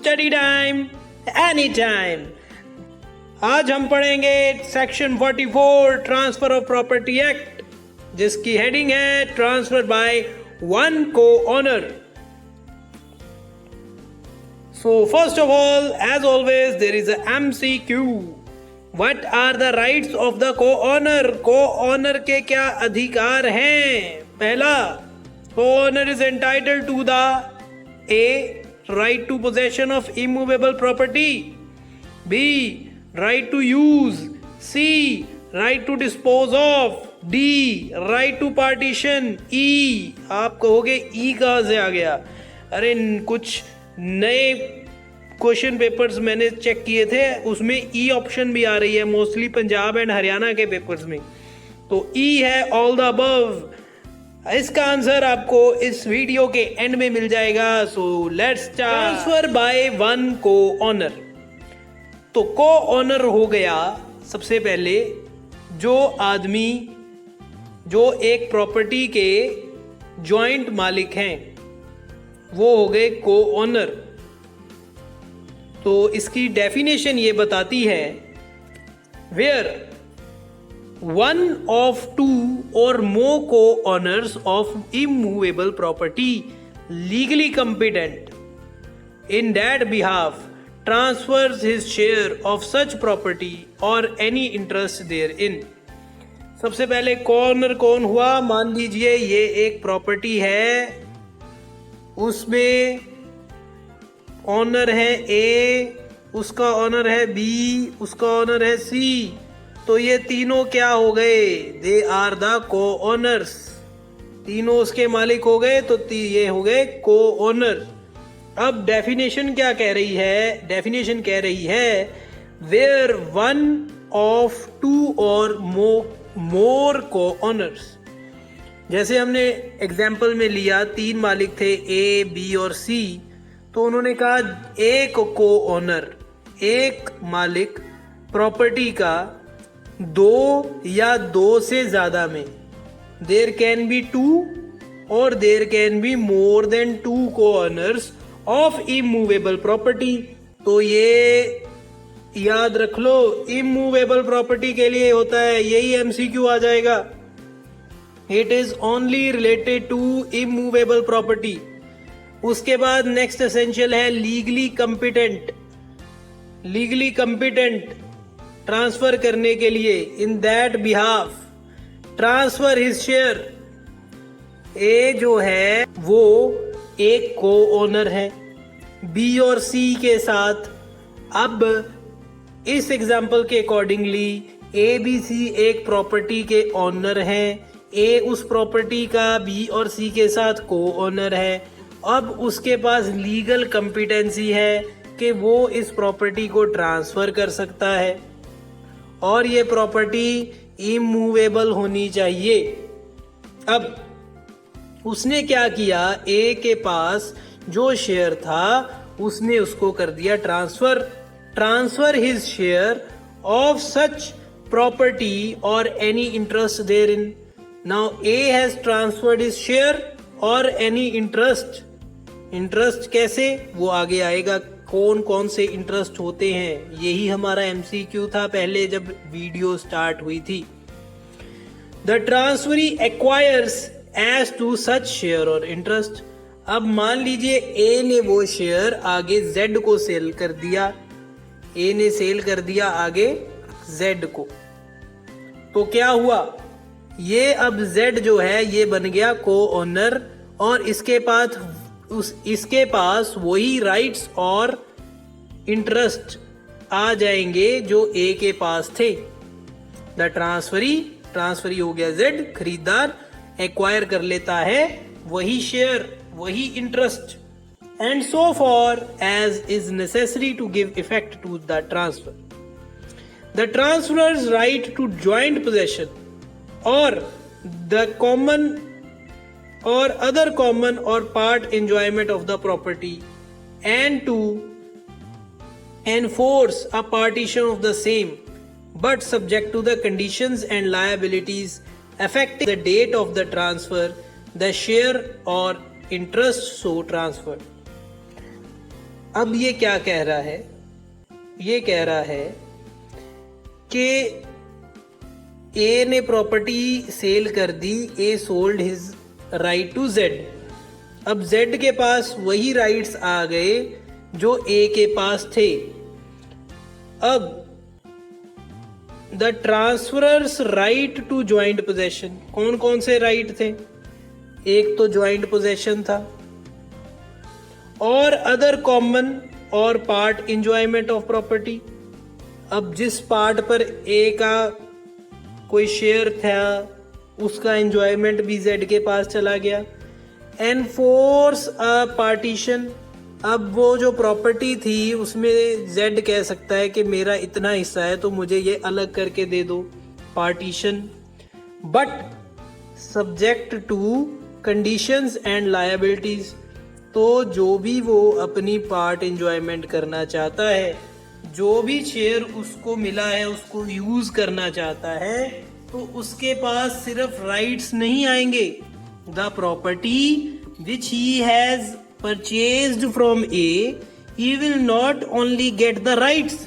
Study time any time. आज हम पढ़ेंगे section 44 transfer of property act, जिसकी हेडिंग है ट्रांसफर बाय वन को honour. So first of all, as always, there is a MCQ. What are the rights of the co-owner? Co-owner के क्या अधिकार हैं? पहला, co-owner is entitled to the A. right to possession of immovable property. B. right to use. C. right to dispose of. D. right to partition. E. आप कहोगे E कहाँ से आ गया? अरे कुछ नए क्वेश्चन पेपर्स मैंने चेक किए थे, उसमें ई ऑप्शन भी आ रही है, मोस्टली पंजाब एंड हरियाणा के पेपर्स में। तो ई है ऑल द अबव। इसका आंसर आपको इस वीडियो के एंड में मिल जाएगा। So let's transfer by one को ऑनर। तो को ऑनर हो गया सबसे पहले जो आदमी जो एक प्रॉपर्टी के जॉइंट मालिक हैं, वो हो गए को ऑनर। तो इसकी डेफिनेशन ये बताती है, वेयर वन ऑफ टू और मोर को honours of immovable property legally competent in that behalf transfers his share of such property or any interest therein। सबसे पहले कॉर्नर कौन हुआ? मान लीजिए ये एक प्रॉपर्टी है, उसमें ऑनर है ए, उसका ऑनर है बी, उसका ऑनर है सी। तो ये तीनों क्या हो गए? दे आर द को ऑनर्स। तीनों उसके मालिक हो गए, तो ये हो गए को ऑनर। अब डेफिनेशन क्या कह रही है? डेफिनेशन कह रही है वेयर वन ऑफ टू और मोर को ऑनर्स। जैसे हमने एग्जाम्पल में लिया, तीन मालिक थे ए, बी और सी। तो उन्होंने कहा एक को ऑनर, एक मालिक प्रॉपर्टी का दो या दो से ज्यादा में, देयर कैन बी टू और there can be more than two co-owners of immovable property. तो ये याद रख लो, इमूवेबल प्रॉपर्टी के लिए होता है, यही एमसीक्यू आ जाएगा। It is only related to immovable property. उसके बाद नेक्स्ट एसेंशियल है legally competent. Legally competent transfer करने के लिए, in that behalf transfer his share. A जो है वो एक को ओनर है बी और सी के साथ। अब इस एग्जाम्पल के अकॉर्डिंगली ए बी सी एक प्रॉपर्टी के ओनर हैं। ए उस प्रॉपर्टी का बी और सी के साथ को ओनर है। अब उसके पास लीगल कॉम्पिटेंसी है कि वो इस प्रॉपर्टी को ट्रांसफर कर सकता है, और ये प्रॉपर्टी इमूवेबल होनी चाहिए। अब उसने क्या किया? ए के पास जो शेयर था उसने उसको कर दिया transfer his share of such property और any interest there in. Now A has transferred his share और एनी इंटरेस्ट। इंटरेस्ट कैसे, वो आगे आएगा, कौन कौन से इंटरेस्ट होते हैं। यही हमारा एमसीक्यू था पहले जब वीडियो स्टार्ट हुई थी। The transferee acquires as to such share और इंटरेस्ट। अब मान लीजिए ए ने वो शेयर आगे जेड को सेल कर दिया। ए ने सेल कर दिया आगे जेड को। तो क्या हुआ? ये अब जेड जो है ये बन गया को ओनर, और इसके पास वही राइट्स और इंटरेस्ट आ जाएंगे जो ए के पास थे। द ट्रांसफरी हो गया जेड, खरीदार एक्वायर कर लेता है वही शेयर, वही interest, and so far as is necessary to give effect to the transfer. The transferor's right to joint possession or the common or other common or part enjoyment of the property, and to enforce a partition of the same, but subject to the conditions and liabilities affecting the date of the transfer, the share or interest so transferred। अब ये क्या कह रहा है, ये कह रहा है कि ए ने प्रॉपर्टी सेल कर दी, A sold his right to Z. अब जेड के पास वही राइट्स आ गए जो ए के पास थे। अब the transferor's right to joint possession, कौन कौन से राइट थे? एक तो ज्वाइंट पोजेशन था, और अदर कॉमन और पार्ट इंजॉयमेंट ऑफ प्रॉपर्टी। अब जिस पार्ट पर ए का कोई शेयर था उसका एंजॉयमेंट भी जेड के पास चला गया। एनफोर्स अ पार्टीशन, अब वो जो प्रॉपर्टी थी उसमें जेड कह सकता है कि मेरा इतना हिस्सा है तो मुझे ये अलग करके दे दो, partition. But subject to conditions and liabilities, तो जो भी वो अपनी पार्ट एंजॉयमेंट करना चाहता है, जो भी शेयर उसको मिला है उसको यूज करना चाहता है, तो उसके पास सिर्फ राइट्स नहीं आएंगे। The property which he has purchased from a, he will not only get the rights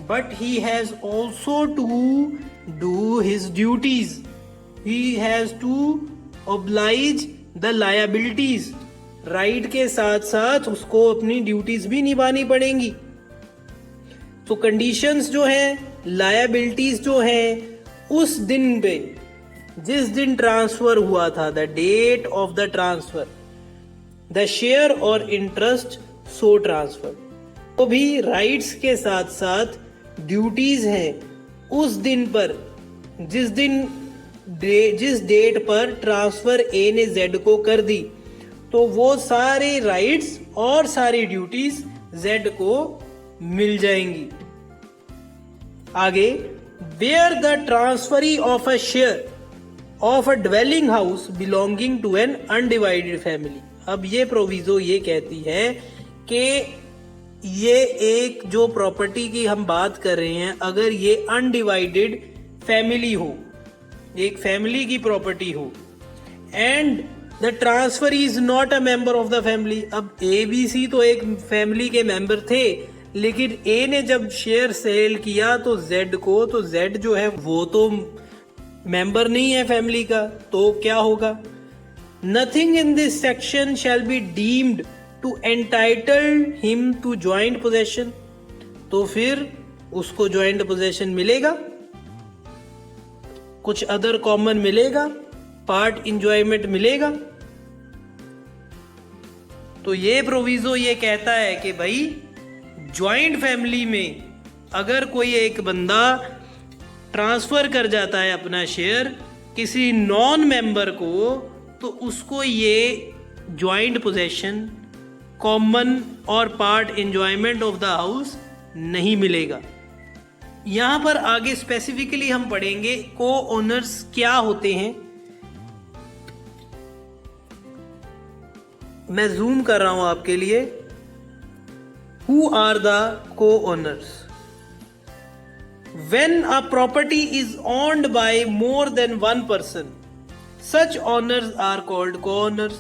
but he has also to do his duties, he has to oblige the liabilities. Right के साथ साथ उसको अपनी duties भी निभानी पड़ेंगी। तो conditions जो हैं, लायबिलिटीज जो हैं, उस दिन पे जिस दिन ट्रांसफर हुआ था, the date of the transfer, the share और इंटरेस्ट सो ट्रांसफर, तो भी राइट्स के साथ साथ ड्यूटीज हैं उस दिन पर, जिस डेट पर ट्रांसफर ए ने जेड को कर दी, तो वो सारे राइट्स और सारी ड्यूटीज जेड को मिल जाएंगी। आगे, where the transferee of a share of a dwelling house belonging to an undivided family. अब ये प्रोविजो ये कहती है कि ये एक जो प्रॉपर्टी की हम बात कर रहे हैं, अगर ये अनडिवाइडेड फैमिली हो, एक फैमिली की प्रॉपर्टी हो, and the transfer is not a member of the family. अब ए बी सी तो एक फैमिली के मेंबर थे, लेकिन ए ने जब शेयर सेल किया तो जेड को, तो जेड जो है वो तो मेंबर नहीं है फैमिली का, तो क्या होगा? Nothing in this section shall be deemed to entitle him to joint possession, तो फिर उसको ज्वाइंट पोजेशन मिलेगा, कुछ अदर कॉमन मिलेगा, पार्ट इंजॉयमेंट मिलेगा। तो ये प्रोविजो ये कहता है कि भाई ज्वाइंट फैमिली में अगर कोई एक बंदा ट्रांसफर कर जाता है अपना शेयर किसी नॉन मेंबर को, तो उसको ये ज्वाइंट पोजेशन, कॉमन और part enjoyment of the house नहीं मिलेगा। यहां पर आगे स्पेसिफिकली हम पढ़ेंगे को ओनर्स क्या होते हैं। मैं जूम कर रहा हूं आपके लिए। हु आर द को owners? When a property is owned by more than one person, such owners are called co-owners.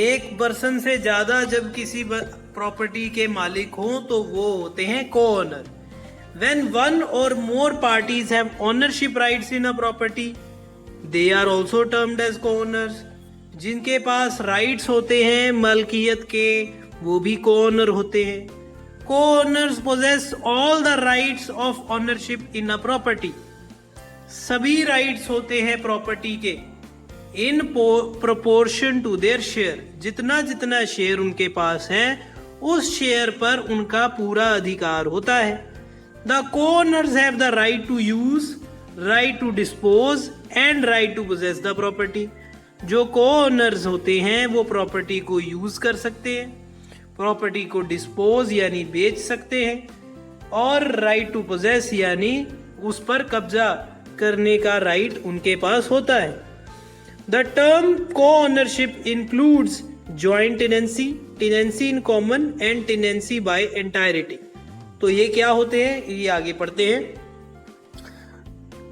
एक पर्सन से ज्यादा जब किसी प्रॉपर्टी के मालिक हों तो वो होते हैं को-ओनर। When one or more parties have ownership rights in a property, they are also termed as co-owners. जिनके पास राइट्स होते हैं मलकियत के, वो भी को-ओनर होते हैं। Co-owners possess all the rights of ownership in a property. सभी राइट्स होते हैं प्रॉपर्टी के in proportion to their share. जितना जितना शेयर उनके पास है उस शेयर पर उनका पूरा अधिकार होता है। The co-owners have the right to use, right to dispose and right to possess the property. जो co-owners होते हैं वो प्रॉपर्टी को यूज कर सकते हैं, प्रॉपर्टी को डिस्पोज यानी बेच सकते हैं, और राइट टू पोजेस यानी उस पर कब्जा करने का राइट उनके पास होता है। The term co ownership includes joint tenancy, tenancy in common and tenancy by entirety. तो ये क्या होते हैं, ये आगे पढ़ते हैं।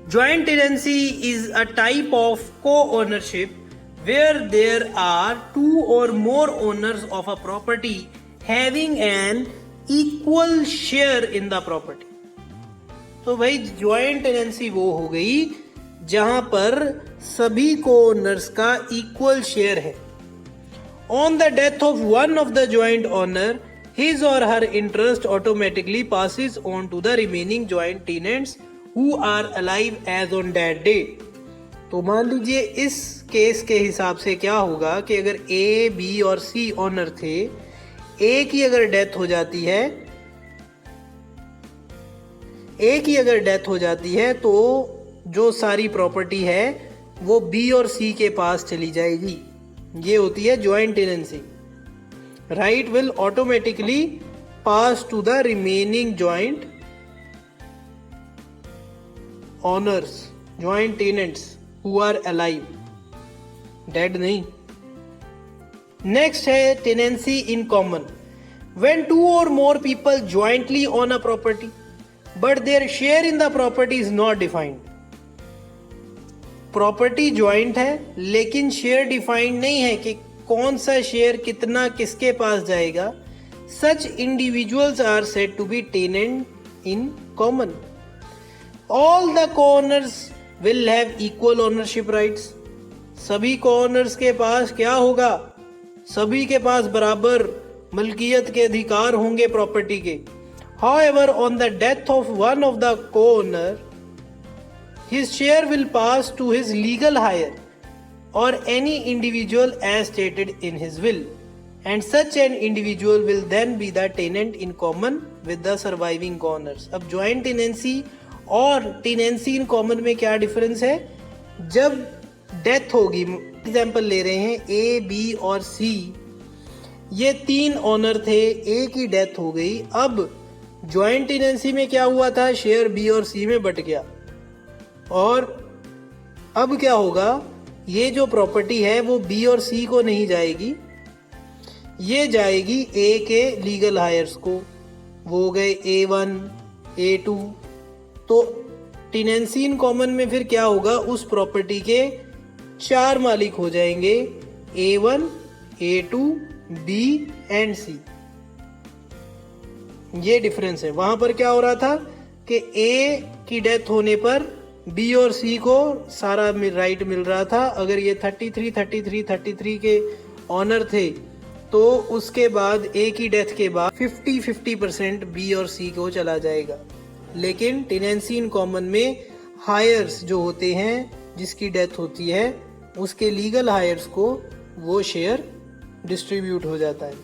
Joint tenancy is a type of co ownership where there are two or more owners of a property having an equal share in the property. तो भाई ज्वाइंट टेनेंसी वो हो गई जहां पर सभी को ओनर्स का इक्वल शेयर है। On the death of one of the joint owner, his or her interest automatically passes on to the remaining joint tenants who are alive as on that day। तो मान लीजिए इस case के हिसाब से क्या होगा कि अगर ए, बी और सी ओनर थे, ए की अगर डेथ हो जाती है तो जो सारी प्रॉपर्टी है वो बी और सी के पास चली जाएगी। ये होती है joint tenancy. Right will automatically pass to the remaining joint owners, joint tenants who are alive, dead नहीं। Next है tenancy in common। When two or more people jointly own a property, but their share in the property is not defined। Property joint है लेकिन share defined नहीं है कि कौन सा share कितना किसके पास जाएगा। Such individuals are said to be tenant in common. All the co-owners will have equal ownership rights. सभी को-ओनर्स के पास क्या होगा? सभी के पास बराबर मलकियत के अधिकार होंगे प्रॉपर्टी के। However on the death of one of the co-owner, his share will pass to his legal hire or any individual as stated in his will, and such an individual will then be the tenant in common with the surviving co-owners। अब joint tenancy और tenancy in common में क्या difference है? जब death होगी, example ले रहे हैं ए, बी और सी, ये तीन ओनर थे, ए की डेथ हो गई। अब ज्वाइंट टेनेंसी में क्या हुआ था? शेयर बी और सी में बट गया, और अब क्या होगा? ये जो प्रॉपर्टी है वो बी और सी को नहीं जाएगी, ये जाएगी ए के लीगल हायर्स को। वो हो गए A1, A2। तो टेनेंसी इन कॉमन में फिर क्या होगा? उस प्रॉपर्टी के 4 मालिक हो जाएंगे, A1, A2, B and C। ये डिफरेंस है। वहां पर क्या हो रहा था कि ए की डेथ होने पर बी और सी को सारा राइट मिल रहा था। अगर ये 33 के ऑनर थे तो उसके बाद ए की डेथ के बाद 50% बी और सी को चला जाएगा। लेकिन टेनेंसी इन कॉमन में हायर्स जो होते हैं, जिसकी डेथ होती है, उसके लीगल हायर्स को वो शेयर डिस्ट्रीब्यूट हो जाता है।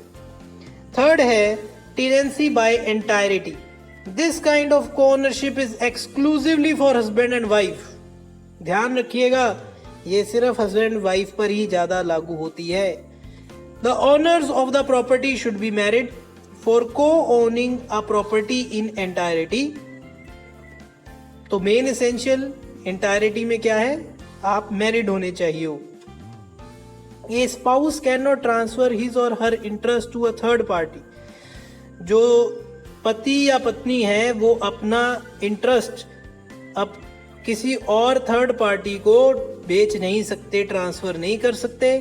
थर्ड है tenancy by entirety. This kind of co-ownership is exclusively for husband and wife। ध्यान रखिएगा, ये सिर्फ हस्बैंड वाइफ पर ही ज्यादा लागू होती है। The owners of the property should be married for co-owning a property in entirety। तो मेन एसेंशियल एंटायरिटी में क्या है? आप मैरिड होने चाहिए हो। A spouse cannot transfer his or her interest to a third party। जो पति या पत्नी है वो अपना इंटरेस्ट अब किसी और थर्ड पार्टी को बेच नहीं सकते, ट्रांसफर नहीं कर सकते।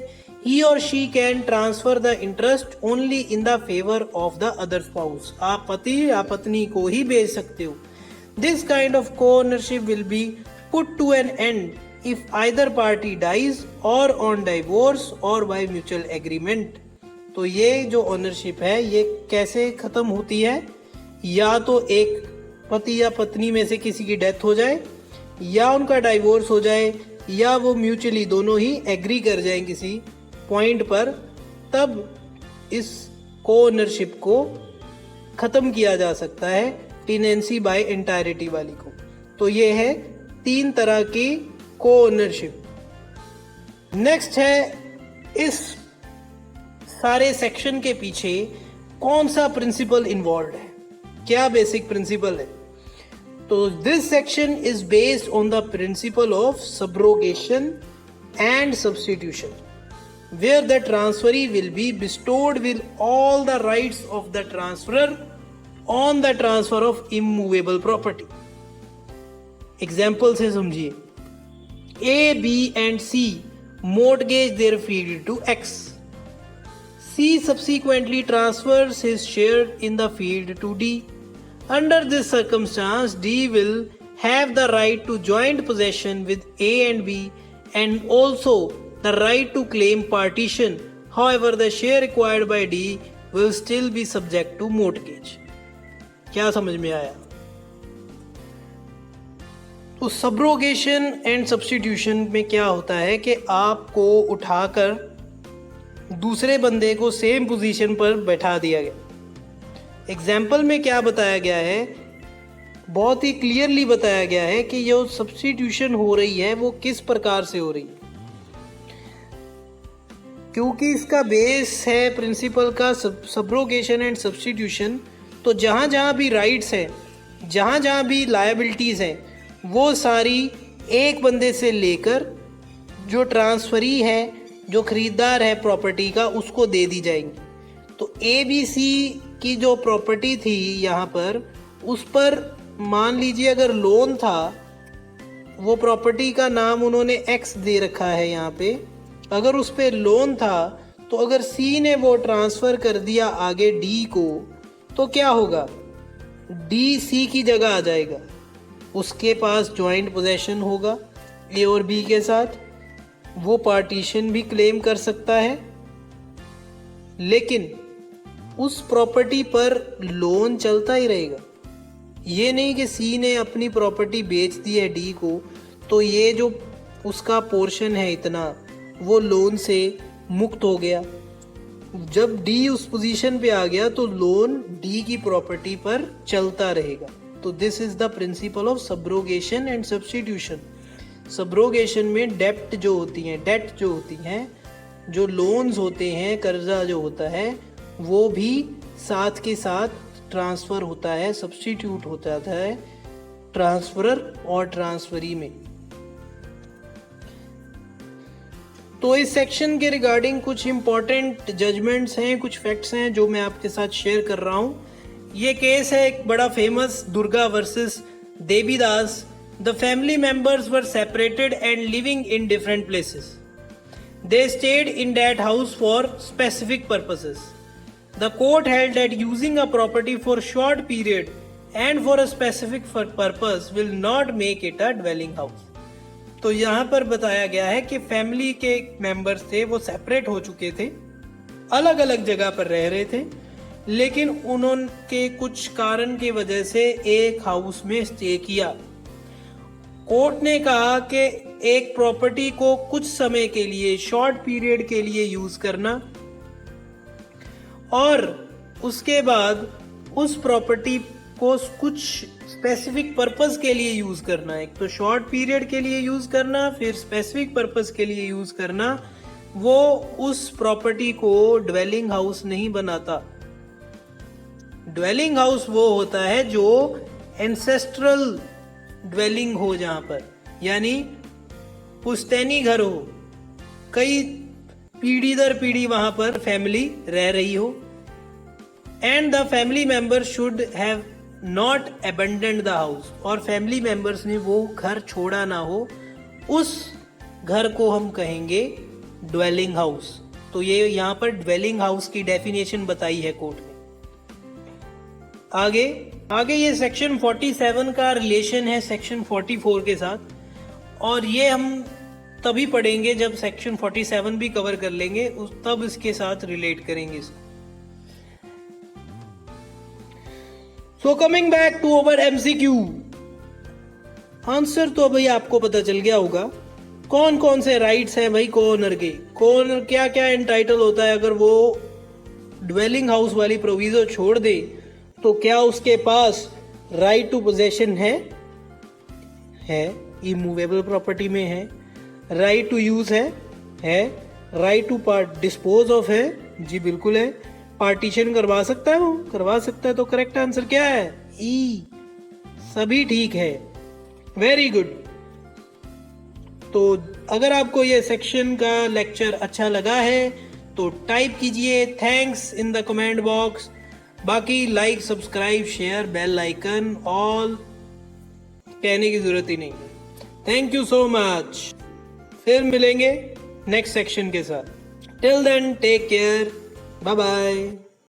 He or she can transfer the interest only in the favour of the other spouse. आप पति या पत्नी को ही बेच सकते हो। This kind of co-ownership will be put to an end if either party dies or on divorce or by mutual agreement. तो ये जो ओनरशिप है ये कैसे खत्म होती है? या तो एक पति या पत्नी में से किसी की डेथ हो जाए, या उनका डाइवोर्स हो जाए, या वो म्यूचुअली दोनों ही एग्री कर जाएं किसी पॉइंट पर, तब इस को-ओनरशिप को खत्म किया जा सकता है टेनेंसी बाय एंटायरिटी वाली को। तो ये है 3 तरह की को-ओनरशिप। नेक्स्ट है, इस सारे सेक्शन के पीछे कौन सा प्रिंसिपल इन्वॉल्व है, क्या बेसिक प्रिंसिपल है? तो this section is based on the principle of subrogation and substitution, where the transferee will be bestowed with all the rights of the transferor on the transfer of immovable property. Example से समझिए। A, B and C mortgage their field to X। C subsequently transfers his share in the field to D. Under this circumstance, D will have the right to joint possession with A and B and also the right to claim partition. However, the share acquired by D will still be subject to mortgage. क्या समझ में आया? तो subrogation and substitution में क्या होता है कि आपको उठाकर दूसरे बंदे को सेम पोजीशन पर बैठा दिया गया। एग्जाम्पल में क्या बताया गया है, बहुत ही क्लियरली बताया गया है कि जो सब्स्टिट्यूशन हो रही है वो किस प्रकार से हो रही है। क्योंकि इसका बेस है प्रिंसिपल का सब्रोगेशन एंड सब्स्टिट्यूशन, तो जहाँ जहाँ भी राइट्स हैं, जहाँ जहाँ भी लायबिलिटीज़ हैं, वो सारी एक बंदे से लेकर जो ट्रांसफरी है, जो खरीदार है प्रॉपर्टी का, उसको दे दी जाएंगी। तो ABC की जो प्रॉपर्टी थी यहाँ पर, उस पर मान लीजिए अगर लोन था, वो प्रॉपर्टी का नाम उन्होंने X दे रखा है यहाँ पे। अगर उस पर लोन था तो अगर C ने वो ट्रांसफ़र कर दिया आगे D को, तो क्या होगा, D C की जगह आ जाएगा, उसके पास जॉइंट पोजेशन होगा A और B के साथ, वो पार्टीशन भी क्लेम कर सकता है। लेकिन उस प्रॉपर्टी पर लोन चलता ही रहेगा। ये नहीं कि C ने अपनी प्रॉपर्टी बेच दी है D को, तो ये जो उसका पोर्शन है इतना, वो लोन से मुक्त हो गया। जब D उस पोजीशन पे आ गया तो लोन D की प्रॉपर्टी पर चलता रहेगा। तो this is the principle of subrogation and substitution. Subrogation में डेट जो होती हैं, जो लोन्स होते हैं, कर्जा जो होता है, वो भी साथ के साथ ट्रांसफ़र होता है, सब्स्टिट्यूट हो जाता है ट्रांसफरर और ट्रांसफरी में। तो इस सेक्शन के रिगार्डिंग कुछ इंपॉर्टेंट जजमेंट्स हैं, कुछ फैक्ट्स हैं जो मैं आपके साथ शेयर कर रहा हूँ। ये केस है एक बड़ा famous, Durga versus Devidas. The family members were separated and living in different places. They stayed in that house for specific purposes. The court held that using a property for short period and for a specific purpose will not make it a dwelling house. तो यहाँ पर बताया गया है कि family के members थे, वो सेपरेट हो चुके थे, अलग अलग जगह पर रह रहे थे, लेकिन उन्होंने कुछ कारण की वजह से एक हाउस में स्टे किया। कोर्ट ने कहा कि एक प्रॉपर्टी को कुछ समय के लिए, शॉर्ट पीरियड के लिए यूज करना और उसके बाद उस प्रॉपर्टी को कुछ स्पेसिफिक पर्पस के लिए यूज करना, एक तो शॉर्ट पीरियड के लिए यूज करना, फिर स्पेसिफिक पर्पस के लिए यूज करना, वो उस प्रॉपर्टी को ड्वेलिंग हाउस नहीं बनाता। ड्वेलिंग हाउस वो होता है जो एंसेस्ट्रल ड्वेलिंग हो, जहां पर यानी पुश्तैनी घर हो, कई पीढ़ी दर पीढ़ी वहां पर फैमिली रह रही हो। And the family member should have not abandoned the house, और फैमिली मेंबर्स ने वो घर छोड़ा ना हो, उस घर को हम कहेंगे ड्वेलिंग हाउस। तो ये यहाँ पर ड्वेलिंग हाउस की डेफिनेशन बताई है कोर्ट में। आगे ये सेक्शन 47 का रिलेशन है सेक्शन 44 के साथ, और ये हम तभी पढ़ेंगे जब सेक्शन 47 भी कवर कर लेंगे, तब इसके साथ रिलेट करेंगे इसको। So coming back to our MCQ answer, तो भाई आपको पता चल गया होगा कौन कौन से राइट्स हैं भाई को-ओनर के। को-ओनर क्या क्या एंटाइटल होता है अगर वो ड्वेलिंग हाउस वाली प्रोविजो छोड़ दे, तो क्या उसके पास राइट टू पोजेशन है, इमूवेबल प्रॉपर्टी में है, राइट टू यूज है, राइट टू डिस्पोज ऑफ है, जी बिल्कुल है, पार्टीशन करवा सकता है, वो करवा सकता है। तो करेक्ट आंसर क्या है, ई, सभी ठीक है, वेरी गुड। तो अगर आपको ये सेक्शन का लेक्चर अच्छा लगा है तो टाइप कीजिए thanks in the comment box. बाकी like, subscribe, share, bell icon, all कहने की जरूरत ही नहीं। Thank you so much. फिर मिलेंगे नेक्स्ट सेक्शन के साथ। Till then take care, bye bye.